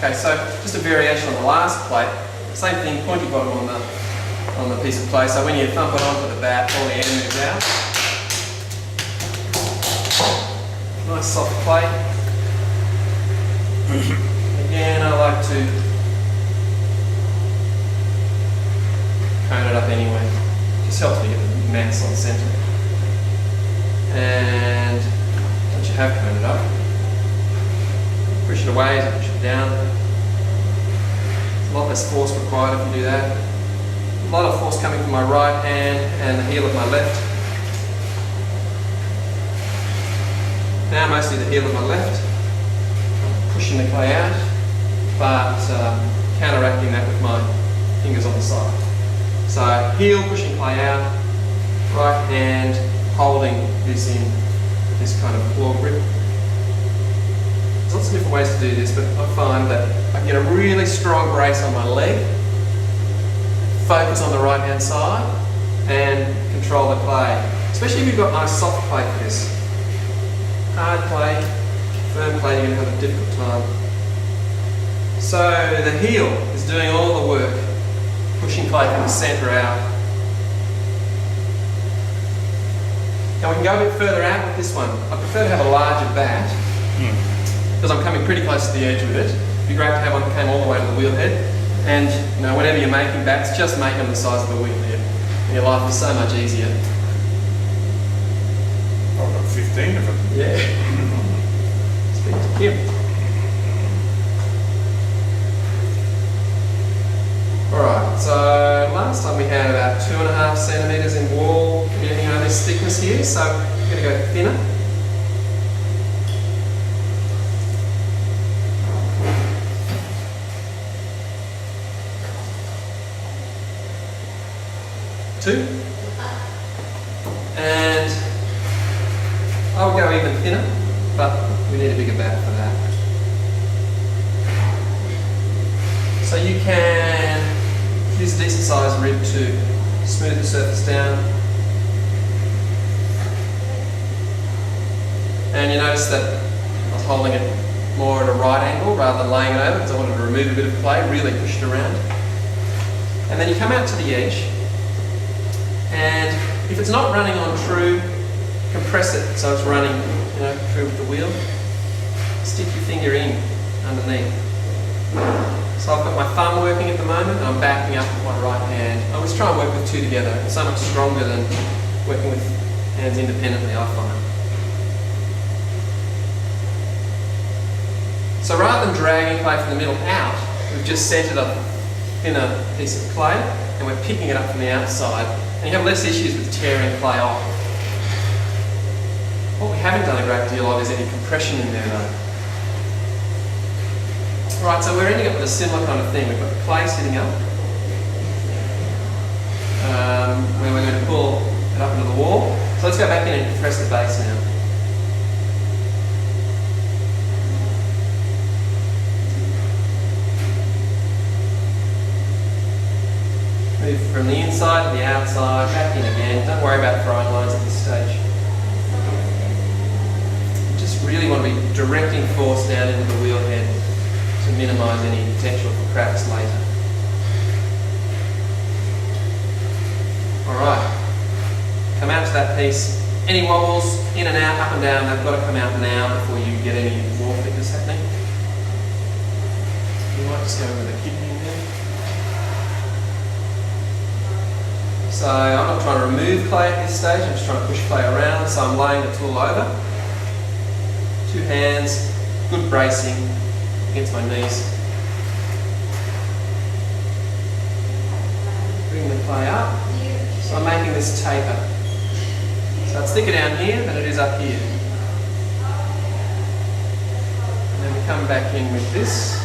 Okay, so just a variation on the last plate. Same thing, pointy bottom on the piece of clay. So when you thump it onto the bat, all the air moves out. Nice soft plate. Again, I like to cone it up anyway. Just helps me get the mass on centre. And once you have coned it up, push it away as you push it down. There's a lot less force required if you do that. A lot of force coming from my right hand and the heel of my left. Now mostly the heel of my left, pushing the clay out, but counteracting that with my fingers on the side. So heel pushing clay out, right hand holding this in with this kind of claw grip. There's lots of different ways to do this, but I find that I can get a really strong brace on my leg, focus on the right hand side, and control the clay. Especially if you've got nice soft clay for this. Hard clay, firm clay, you're going to have a difficult time. So the heel is doing all the work, pushing clay from the centre out. Now we can go a bit further out with this one. I prefer to have a larger bat because I'm coming pretty close to the edge with it. It'd be great to have one that came all the way to the wheel head. And you know, whenever you're making bats, just make them the size of the wheel head. And your life is so much easier. I've got 15 of them. Yeah. Speak to Kim. Alright, so last time we had about 2.5 centimetres in wall, this thickness here, so I'm going to go thinner. Two. And I would go even thinner, but we need a bigger bat for that. So you can use a decent sized rib to smooth the surface down. And you notice that I was holding it more at a right angle rather than laying it over because I wanted to remove a bit of clay, really push it around. And then you come out to the edge, and if it's not running on true, compress it so it's running true with the wheel. Stick your finger in underneath. So I've got my thumb working at the moment and I'm backing up with my right hand. I always try and work with two together. It's so much stronger than working with hands independently, I find. So rather than dragging clay from the middle out, we've just centred a thinner piece of clay and we're picking it up from the outside. And you have less issues with tearing clay off. What we haven't done a great deal of is any compression in there though. Right, so we're ending up with a similar kind of thing. We've got the clay sitting up, where we're going to pull it up into the wall. So let's go back in and compress the base now. Move from the inside to the outside, back in again. Don't worry about throwing lines at this stage. You just really want to be directing force down into the wheel head to minimise any potential for cracks later. Alright, come out to that piece. Any wobbles, in and out, up and down, they've got to come out now before you get any wall thickness happening. You might just go with a kidney there. So I'm not trying to remove clay at this stage, I'm just trying to push clay around, so I'm laying the tool over. Two hands, good bracing against my knees. Bring the clay up. So I'm making this taper. So it's thicker down here than it is up here. And then we come back in with this.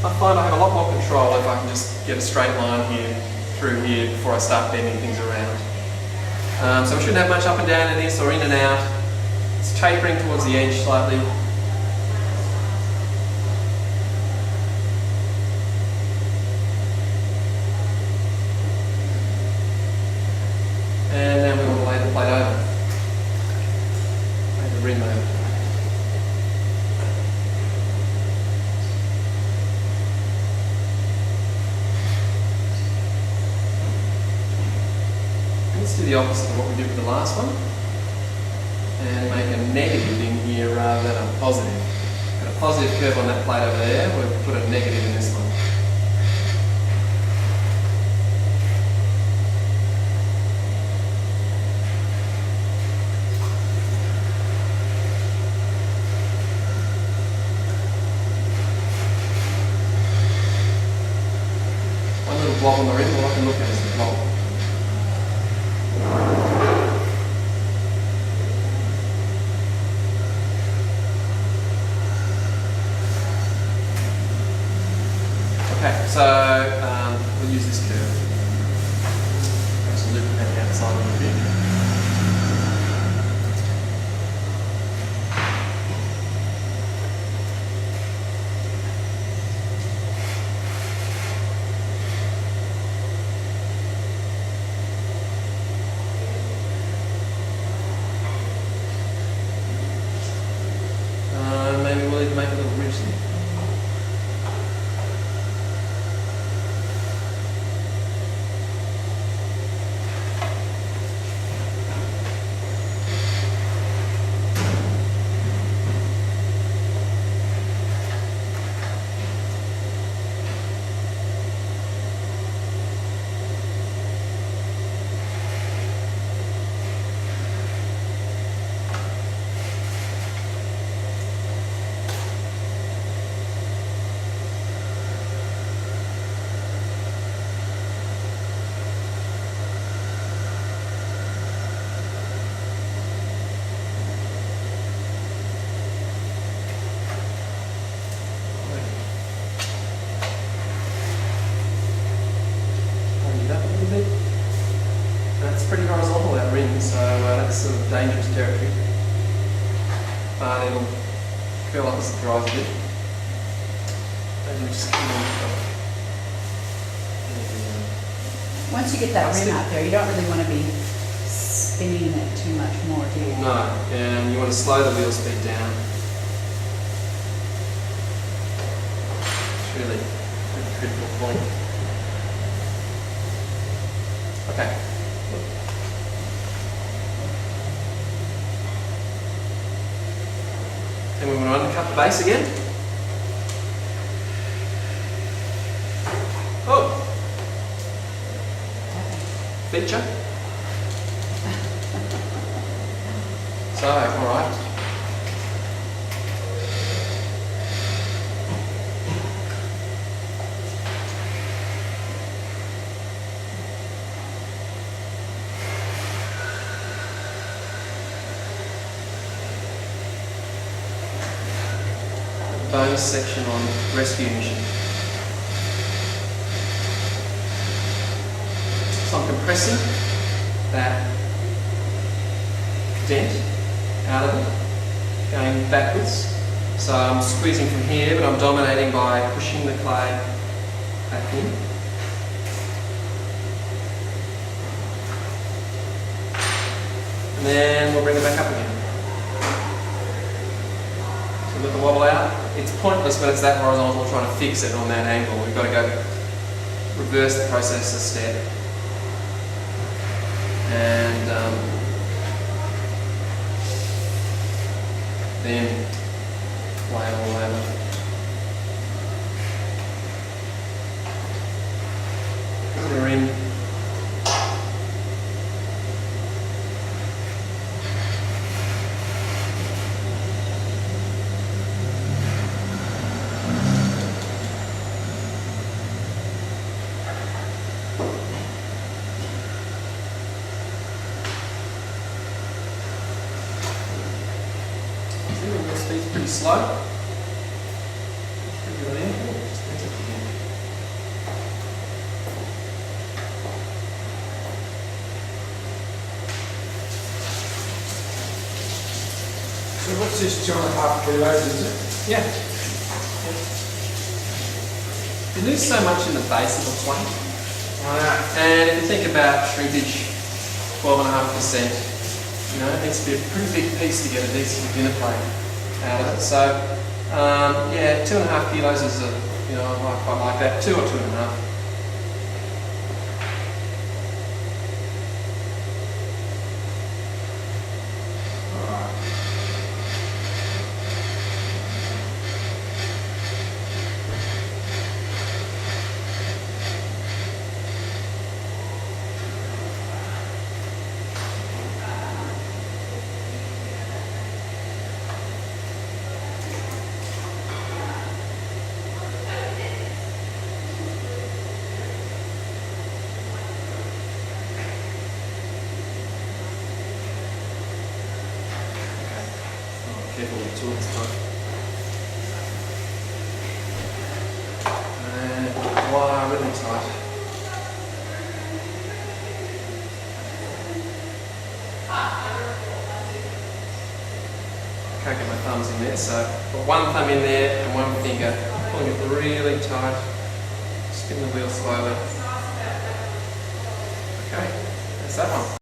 I find I have a lot more control if I can just get a straight line here, through here, before I start bending things around. So we shouldn't have much up and down in this, or in and out. It's tapering towards the edge slightly. the opposite of what we did with the last one and make a negative in here rather than a positive. Got a positive curve on that plate over there, we'll put a negative in this one. One little blob on the rim, all I can look at is the blob. Okay, so we'll use this curve. Just loop it back outside a little bit. Maybe we'll even make a little ridge there. That's pretty horizontal, that rim, so that's sort of dangerous territory. But it'll curl up as it dries a bit. Maybe we just come on. Once you get that rim out there, you don't really want to be spinning it too much more, do you? No, and you want to slow the wheel speed down. It's really a critical point. Okay. Then we want to undercut the base again. Oh! Feature. So, alright. Bonus section on rescue mission. So I'm compressing that dent out of it, going backwards. So I'm squeezing from here, but I'm dominating by pushing the clay back in. And then we'll bring it back up again. So let the wobble out. It's pointless when it's that horizontal trying to fix it on that angle. We've got to go reverse the process a step. And then lay it all over. Put the rim. Speed's pretty slow. Pretty good there. Just brings it again. So what's this 2.5 kilos, is it? Yeah. You lose so much in the base of the plank. And if you think about shrinkage, 12.5%, you know, it needs to be a pretty big piece to get a decent dinner plate out of it. So, yeah, 2.5 kilos is you know, I quite like that. 2 or 2.5. this time. And wire really tight. Can't get my thumbs in there, so put one thumb in there and one finger, pulling it really tight. Spin the wheel slowly. Okay, that's that one.